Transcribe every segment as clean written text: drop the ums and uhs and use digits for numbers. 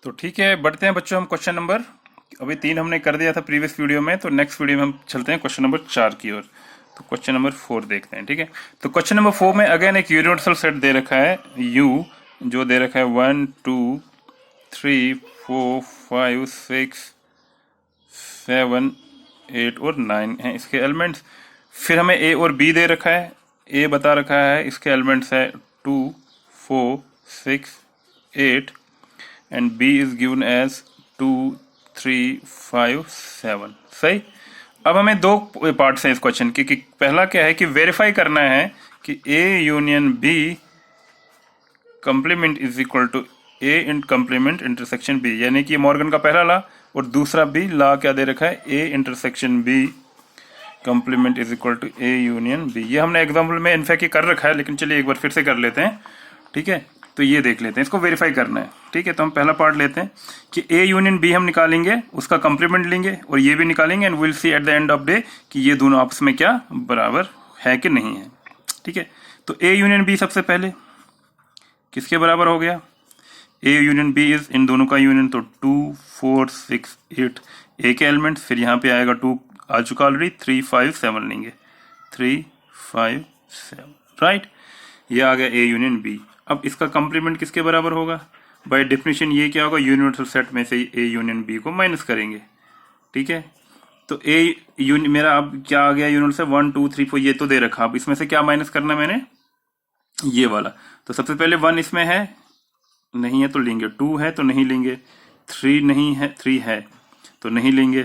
तो ठीक है, बढ़ते हैं बच्चों हम क्वेश्चन नंबर, अभी 3 हमने कर दिया था प्रीवियस वीडियो में, तो नेक्स्ट वीडियो में हम चलते हैं क्वेश्चन नंबर 4 की ओर। तो क्वेश्चन नंबर 4 देखते हैं। ठीक है, तो क्वेश्चन नंबर 4 में अगेन एक यूनिवर्सल सेट दे रखा है यू, जो दे रखा है 1 2 3 4 5 6 7 8 और 9 हैं इसके एलिमेंट्स। फिर हमें ए और बी दे रखा है। ए बता रखा है इसके एलिमेंट्स है 2 4 6 8 and B is given as 2 3 5 7। सही। अब हमें दो पार्ट्स हैं इस क्वेश्चन के कि पहला क्या है कि वेरीफाई करना है कि A union B complement is equal to A in complement intersection B, यानी कि मॉर्गन का पहला ला और दूसरा बी ला क्या दे रखा है, A intersection B complement is equal to A union B. ये हमने एग्जाम्पल में इनफैक्ट कर रखा है, लेकिन चलिए एक बार फिर से कर लेते हैं। ठीक है, तो ये देख लेते हैं, इसको वेरीफाई करना है। ठीक है, तो हम पहला पार्ट लेते हैं कि ए यूनियन बी हम निकालेंगे, उसका कंप्लीमेंट लेंगे और ये भी निकालेंगे and will see at the end of day कि ये दोनों आपस में क्या बराबर है कि नहीं है। ठीक है, तो ए यूनियन बी सबसे पहले किसके बराबर हो गया, ए यूनियन बी इज इन दोनों का यूनियन, तो 2 4 6 8 ए के एलिमेंट, फिर यहाँ पे आएगा 2 आ चुका ऑलरेडी, 3 5 7 लेंगे, 3 5 7 राइट। ये आ गया ए यूनियन बी। अब इसका कंप्लीमेंट किसके बराबर होगा, बाय डेफिनेशन ये क्या होगा, यूनिवर्सल सेट में से ए यूनियन बी को माइनस करेंगे। ठीक है, तो ए यूनियन मेरा अब क्या आ गया यूनिवर्सल 1 2 3 4 ये तो दे रखा, अब इसमें से क्या माइनस करना मैंने, ये वाला। तो सबसे पहले 1 इसमें है नहीं है तो लेंगे, 2 है तो नहीं लेंगे, 3 नहीं है, 3 है तो नहीं लेंगे,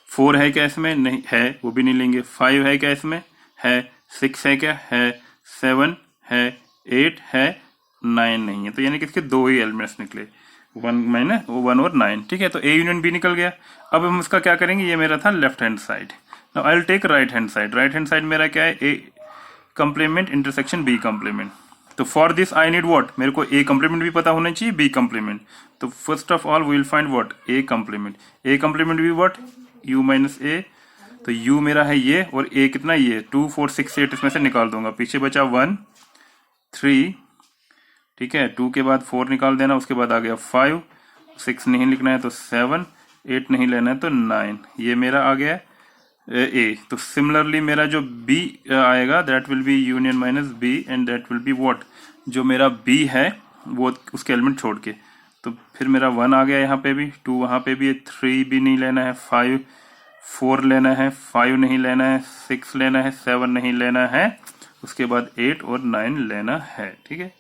4 है क्या इसमें, नहीं है वो भी नहीं लेंगे, 5 है क्या इसमें, है, 6 है क्या है, 7 है, 8 है, 9 नहीं है। तो यानी कि इसके दो ही एलिमेंट्स निकले, 1 और 9। ठीक है, तो ए यूनियन बी निकल गया। अब हम इसका क्या करेंगे, ये मेरा था left hand side, now I will take right hand side. Right hand side मेरा क्या है, A complement intersection B complement. तो for this I need what, मेरे को ए कंप्लीमेंट भी पता होना चाहिए, बी कंप्लीमेंट। तो first of all we will find what, A complement. A complement भी व्हाट, यू माइनस ए। तो यू मेरा है ये और ए कितना, ये 2 4 6 8 इसमें से निकाल दूंगा, पीछे बचा 1 3। ठीक है, 2 के बाद 4 निकाल देना, उसके बाद आ गया 5, 6 नहीं लिखना है तो 7, 8 नहीं लेना है तो 9। ये मेरा आ गया ए। तो सिमिलरली मेरा जो बी आएगा that will be union minus B and that will be what, जो मेरा बी है वो उसके एलिमेंट छोड़ के। तो फिर मेरा 1 आ गया यहाँ पे भी, 2 वहां पे भी है, 3 भी नहीं लेना है, 5 4 लेना है, 5 नहीं लेना है, 6 लेना है, 7 नहीं लेना है, उसके बाद 8 और 9 लेना है। ठीक है,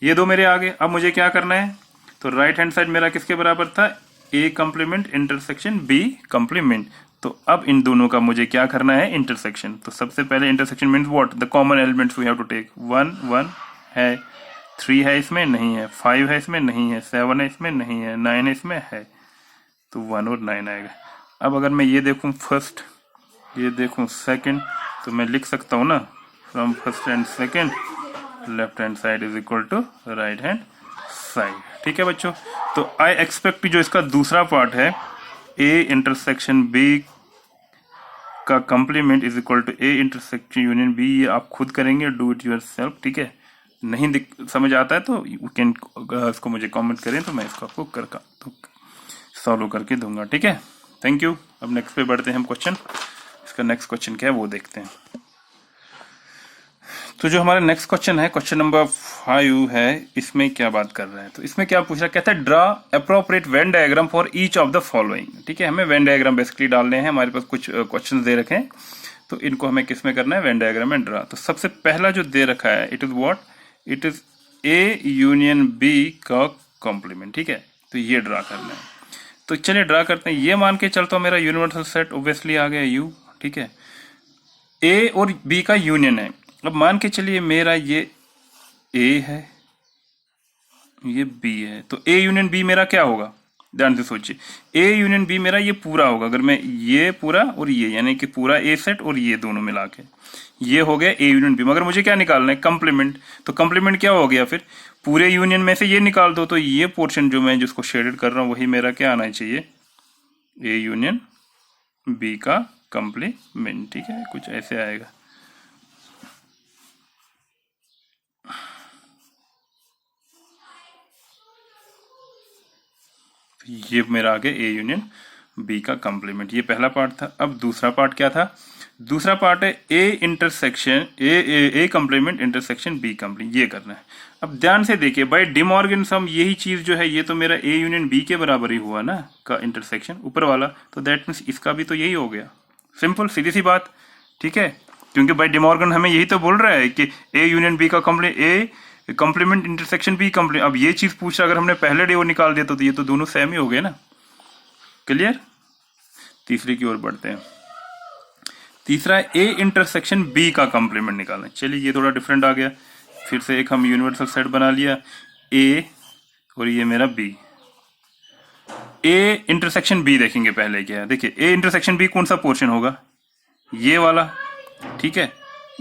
ये दो मेरे आ गए। अब मुझे क्या करना है, तो राइट हैंड साइड मेरा किसके बराबर था, ए कंप्लीमेंट इंटरसेक्शन बी कंप्लीमेंट। तो अब इन दोनों का मुझे क्या करना है, इंटरसेक्शन। तो सबसे पहले intersection means what, the common elements we have to take. 1 1 है, 3 है इसमें नहीं है, 5 है इसमें नहीं है, 7 है इसमें नहीं है, 9 है इसमें है, तो 1 और 9 आएगा। अब अगर मैं ये देखूं फर्स्ट, ये देखूं सेकंड, तो मैं लिख सकता हूं ना, from first and second left hand side is equal to right hand side. ठीक है बच्चों, तो आई एक्सपेक्ट जो इसका दूसरा पार्ट है, ए इंटरसेक्शन बी का complement is equal to A intersection union B, ये आप खुद करेंगे, डू इट योर सेल्फ। ठीक है, नहीं समझ आता है तो यू कैन इसको मुझे कमेंट करें, तो मैं इसको आपको कर तो सॉल्व करके दूंगा। ठीक है, थैंक यू। अब नेक्स्ट पे बढ़ते हैं हम क्वेश्चन, इसका नेक्स्ट क्वेश्चन क्या है वो देखते हैं। तो जो हमारा नेक्स्ट क्वेश्चन है, क्वेश्चन नंबर 5 है, इसमें क्या बात कर रहा है, तो इसमें क्या पूछ रहा है, कहता है draw appropriate Venn diagram for each of the following. ठीक है, हमें वेन डायग्राम बेसिकली डालने हैं, हमारे पास कुछ क्वेश्चन दे रखे हैं, तो इनको हमें किस में करना है, वेन डायग्राम एंड ड्रा। तो सबसे पहला जो दे रखा है, it is what, it is A union B का कॉम्प्लीमेंट। ठीक है, तो ये ड्रा करना है। तो चलिए ड्रा करते हैं। ये मान के चलता हूं मेरा यूनिवर्सल सेट ऑब्वियसली आ गया यू। ठीक है, ए और बी का यूनियन है। अब मान के चलिए मेरा ये ए है, ये बी है, तो ए यूनियन बी मेरा क्या होगा, ध्यान से सोचिए, ए यूनियन बी मेरा ये पूरा होगा, अगर मैं ये पूरा और ये यानी कि पूरा ए सेट और ये दोनों मिला के, ये हो गया ए यूनियन बी। मगर मुझे क्या निकालना है, कंप्लीमेंट। तो कंप्लीमेंट क्या हो गया, फिर पूरे यूनियन में से ये निकाल दो, तो ये पोर्शन जो मैं जिसको शेडेड कर रहा हूं वही मेरा क्या आना चाहिए, ए यूनियन बी का कंप्लीमेंट। ठीक है, कुछ ऐसे आएगा। ये मेरा आ गया ए यूनियन बी का कंप्लीमेंट। ये पहला पार्ट था। अब दूसरा पार्ट क्या था? दूसरा पार्ट है A intersection A complement intersection B complement, ये करना है। अब ध्यान से देखिए भाई, डी मॉर्गन सम यही चीज जो है ये तो मेरा ए यूनियन बी के बराबर ही हुआ ना का इंटरसेक्शन ऊपर वाला, तो दैट मीन्स इसका भी तो यही हो गया। सिंपल सीधी सी बात, ठीक है, क्योंकि भाई डी मॉर्गन हमें यही तो बोल रहा है कि ए यूनियन बी का कंप्लीमेंट इंटरसेक्शन बी कंप्लीमेंट। अब ये चीज पूछ रहा, अगर हमने पहले डे वो निकाल दिया तो ये तो दोनों सेम ही हो गए ना। क्लियर? तीसरी की ओर बढ़ते हैं। तीसरा ए इंटरसेक्शन बी का कंप्लीमेंट निकालना। चलिए ये थोड़ा डिफरेंट आ गया। फिर से एक हम यूनिवर्सल सेट बना लिया, ए और ये मेरा बी। ए इंटरसेक्शन बी देखेंगे पहले क्या है। देखिए ए इंटरसेक्शन बी कौन सा पोर्शन होगा? ये वाला, ठीक है,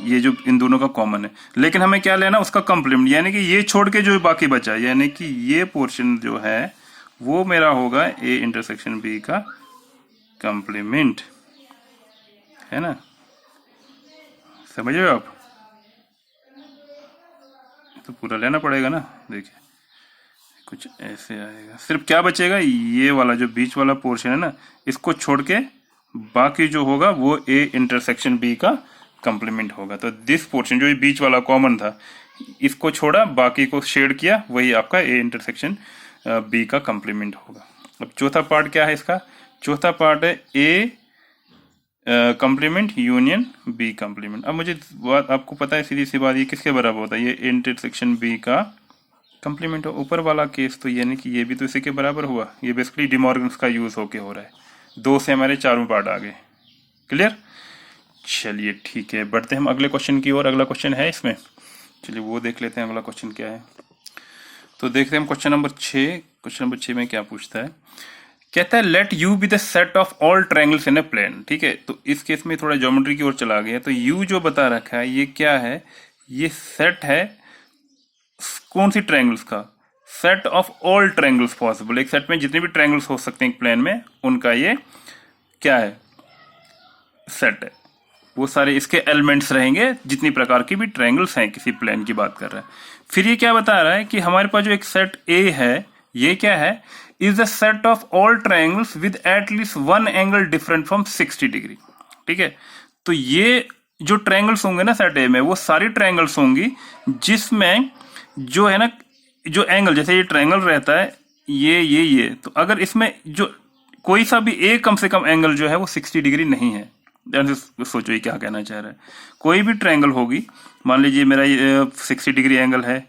ये जो इन दोनों का कॉमन है। लेकिन हमें क्या लेना? उसका कंप्लीमेंट, यानी कि ये छोड़ के जो बाकी बचा, यानी कि ये पोर्शन जो है वो मेरा होगा ए इंटरसेक्शन बी का कंप्लीमेंट, है ना? समझ रहे हो आप? तो पूरा लेना पड़ेगा ना। देखिए कुछ ऐसे आएगा, सिर्फ क्या बचेगा? ये वाला जो बीच वाला पोर्शन है ना, इसको छोड़ के बाकी जो होगा वो ए इंटरसेक्शन बी का कंप्लीमेंट होगा। तो दिस पोर्शन जो ये बीच वाला कॉमन था, इसको छोड़ा, बाकी को शेड किया, वही आपका ए इंटरसेक्शन बी का कंप्लीमेंट होगा। अब चौथा पार्ट क्या है इसका? चौथा पार्ट है A complement union B complement. अब मुझे बात आपको पता है, सीधी सी बात, ये किसके बराबर होता है? ये इंटरसेक्शन बी का कंप्लीमेंट हो। ऊपर वाला केस तो यानी कि ये भी तो इसी के बराबर हुआ। ये बेसिकली डी मॉर्गन्स का यूज होके हो रहा है। दो से हमारे चारों पार्ट आ गए। क्लियर? चलिए ठीक है, बढ़ते हैं हम अगले क्वेश्चन की ओर। अगला क्वेश्चन है इसमें, चलिए वो देख लेते हैं अगला क्वेश्चन क्या है। तो देखते हैं हम क्वेश्चन नंबर 6। क्वेश्चन नंबर 6 में क्या पूछता है? कहता है let U be the set of all triangles in a plane. ठीक है, तो इस केस में थोड़ा ज्योमेट्री की ओर चला गया। तो यू जो बता रखा है ये क्या है? ये सेट है कौन सी ट्रायंगल्स का? Set of all triangles possible. एक सेट में जितने भी ट्रायंगल्स हो सकते हैं एक प्लेन में, उनका ये क्या है? सेट है। वो सारे इसके एलिमेंट्स रहेंगे, जितनी प्रकार की भी ट्रायंगल्स हैं, किसी प्लेन की बात कर रहा है। फिर ये क्या बता रहा है कि हमारे पास जो एक सेट ए है, ये क्या है? Is the set of all triangles with at least one angle different from 60 degree. ठीक है, तो ये जो ट्रायंगल्स होंगे ना सेट ए में, वो सारी ट्रायंगल्स होंगी जिसमें जो है ना, जो एंगल, जैसे ये ट्रायंगल रहता है ये, तो अगर इसमें जो कोई सा भी एक कम से कम एंगल जो है वो 60 डिग्री नहीं है। ध्यान से सोचो ये क्या कहना चाह रहा है। कोई भी ट्रायंगल होगी, मान लीजिए मेरा ये 60 डिग्री एंगल है,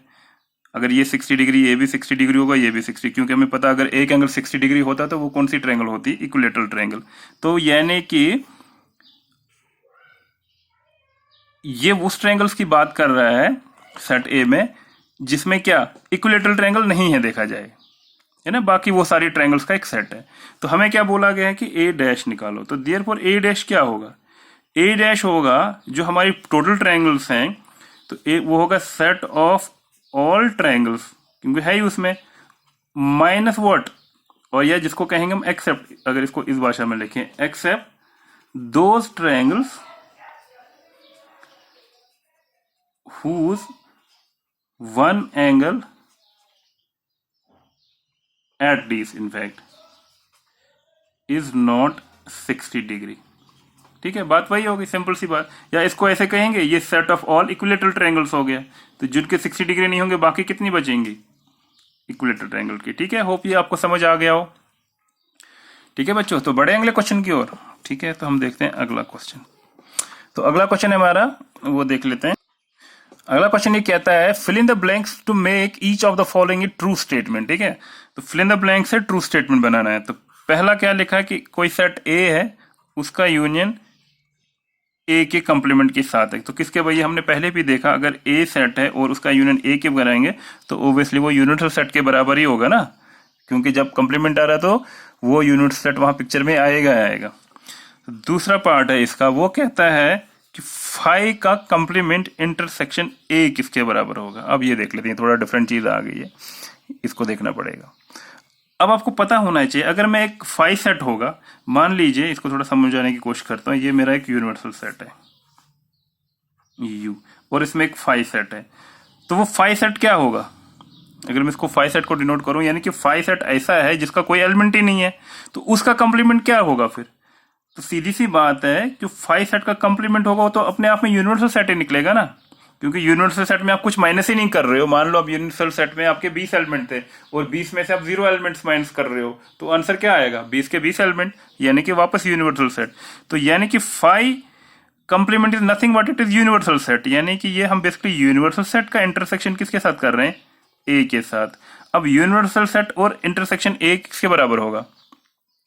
अगर ये 60 डिग्री, ये भी 60 डिग्री होगा, ये भी 60, क्योंकि हमें पता अगर एक एंगल 60 डिग्री होता तो वो कौन सी ट्रायंगल होती? Equilateral triangle. तो यानी कि ये उस ट्रायंगल्स की बात कर रहा है सेट ए में जिसमें क्या? इक्विलेटरल ट्रायंगल नहीं है देखा जाए, है ना, बाकी वो सारी ट्रायंगल्स का एक सेट है। तो हमें क्या बोला गया है कि ए डैश निकालो। तो देयरफॉर ए डैश क्या होगा? ए डैश होगा जो हमारी टोटल ट्रायंगल्स हैं, तो ए वो होगा सेट ऑफ ऑल ट्रायंगल्स, क्योंकि है ही उसमें, माइनस व्हाट, और यह जिसको कहेंगे हम एक्सेप्ट, अगर इसको इस भाषा में लिखें, except those triangles whose one angle at least in fact is not 60 degree. ठीक है, बात वही होगी, सिंपल सी बात। या इसको ऐसे कहेंगे, ये set of all equilateral triangles हो गया, तो जिनके 60 डिग्री नहीं होंगे बाकी कितनी बचेंगी? इक्विलेटरल ट्रायंगल की। ठीक है, होप ये आपको समझ आ गया हो। ठीक है बच्चों, तो बढ़े अगले क्वेश्चन की ओर। ठीक है, तो हम देखते हैं अगला क्वेश्चन। तो अगला क्वेश्चन है हमारा, वो देख लेते हैं। अगला क्वेश्चन ये कहता है fill in the blanks to make each of the following a true statement. ठीक है, तो फिल इन द ब्लैंक्स से ट्रू स्टेटमेंट बनाना है। तो पहला क्या लिखा है कि कोई सेट ए है, उसका यूनियन ए के कंप्लीमेंट के साथ है। तो किसके भैया, हमने पहले भी देखा, अगर ए सेट है और उसका यूनियन ए के बनाएंगे तो ओब्वियसली वो यूनिवर्सल सेट के बराबर ही होगा ना, क्योंकि जब कंप्लीमेंट आ रहा है तो वो यूनिवर्सल सेट वहां पिक्चर में आएगा। दूसरा पार्ट है इसका, वो कहता है कि फाई का कंप्लीमेंट इंटरसेक्शन ए किसके बराबर होगा। अब ये देख लेते हैं, थोड़ा डिफरेंट चीज आ गई है, इसको देखना पड़ेगा। अब आपको पता होना चाहिए, अगर मैं एक फाई सेट होगा, मान लीजिए, इसको थोड़ा समझाने की कोशिश करता हूं, ये मेरा एक यूनिवर्सल सेट है यू, और इसमें एक फाई सेट है, तो वो फाई सेट क्या होगा? अगर मैं इसको फाई सेट को डिनोट करूं, यानी कि फाई सेट ऐसा है जिसका कोई एलिमेंट ही नहीं है, तो उसका कंप्लीमेंट क्या होगा फिर? तो सीधी सी बात है कि फाई सेट का कंप्लीमेंट होगा तो अपने आप में यूनिवर्सल सेट ही निकलेगा ना, क्योंकि यूनिवर्सल सेट में आप कुछ माइनस ही नहीं कर रहे हो। मान लो अब यूनिवर्सल सेट में आपके 20 एलिमेंट थे और 20 में से आप 0 एलिमेंट्स माइनस कर रहे हो, तो आंसर क्या आएगा? 20 के 20 एलिमेंट, यानी कि वापस यूनिवर्सल सेट। तो यानी कि phi complement is nothing but it is universal set, यानी कि ये हम बेसिकली यूनिवर्सल सेट का इंटरसेक्शन किसके साथ कर रहे हैं? ए के साथ। अब यूनिवर्सल सेट और इंटरसेक्शन ए किसके बराबर होगा?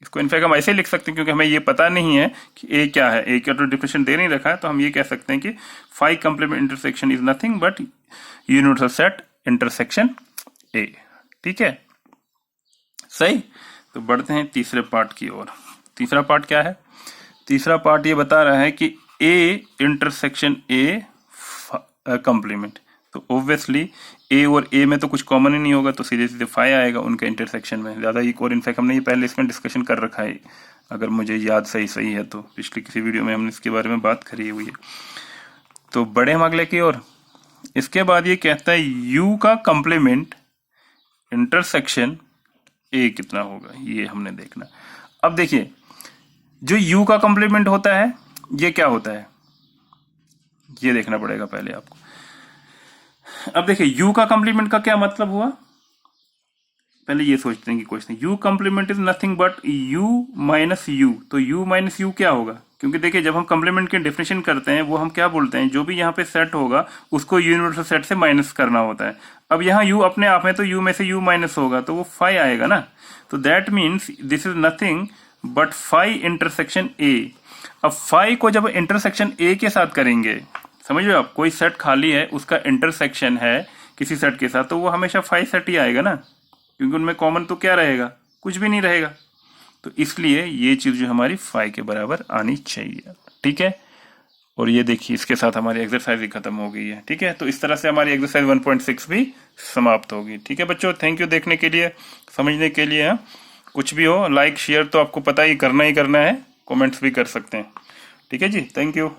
इसको इनफैक्ट हम ऐसे लिख सकते हैं, क्योंकि हमें ये पता नहीं है कि ए क्या है, ए का तो डिफिनेशन दे नहीं रखा है, तो हम ये कह सकते हैं कि phi complement intersection is nothing but universal set intersection A. ठीक है, सही। तो बढ़ते हैं तीसरे पार्ट की ओर। तीसरा पार्ट क्या है? तीसरा पार्ट ये बता रहा है कि ए इंटरसेक्शन ए कंप्लीमेंट। तो ऑब्वियसली ए और ए में तो कुछ कॉमन ही नहीं होगा, तो सीधे सीधे फाई आएगा उनका इंटरसेक्शन में। ज्यादा एक और इनफैक्ट हमने ये पहले इसमें डिस्कशन कर रखा है, अगर मुझे याद सही है तो पिछली किसी वीडियो में हमने इसके बारे में बात करी हुई है। तो बढ़े हम अगले की ओर। इसके बाद ये कहता है यू का कंप्लीमेंट इंटरसेक्शन ए कितना होगा, ये हमने देखना। अब देखिए, जो यू का कंप्लीमेंट होता है ये क्या होता है, ये देखना पड़ेगा पहले आपको। अब देखिए, यू का कंप्लीमेंट का क्या मतलब हुआ, पहले ये सोचते हैं कि question you complement is nothing but you minus you. तो यू माइनस यू क्या होगा? क्योंकि देखिए, जब हम कंप्लीमेंट की डेफिनेशन करते हैं वो हम क्या बोलते हैं, जो भी यहाँ पे सेट होगा उसको यूनिवर्सल सेट से माइनस करना होता है। अब यहाँ यू अपने आप में, तो यू में से यू माइनस होगा तो वो फाई आएगा ना। तो that means this is nothing but phi intersection A. अब फाई को जब इंटरसेक्शन ए के साथ करेंगे, समझ लो आप, कोई सेट खाली है उसका इंटरसेक्शन है किसी सेट के साथ, तो वो हमेशा फाई सेट ही आएगा ना, क्योंकि उनमें कॉमन तो क्या रहेगा? कुछ भी नहीं रहेगा। तो इसलिए ये चीज जो हमारी फाई के बराबर आनी चाहिए। ठीक है, और ये देखिए इसके साथ हमारी एक्सरसाइज भी खत्म हो गई है। ठीक है, तो इस तरह से हमारी एक्सरसाइज 1.6 भी समाप्त होगी। ठीक है बच्चों, थैंक यू देखने के लिए, समझने के लिए। कुछ भी हो, लाइक शेयर तो आपको पता ही करना है, कमेंट्स भी कर सकते हैं। ठीक है जी, थैंक यू।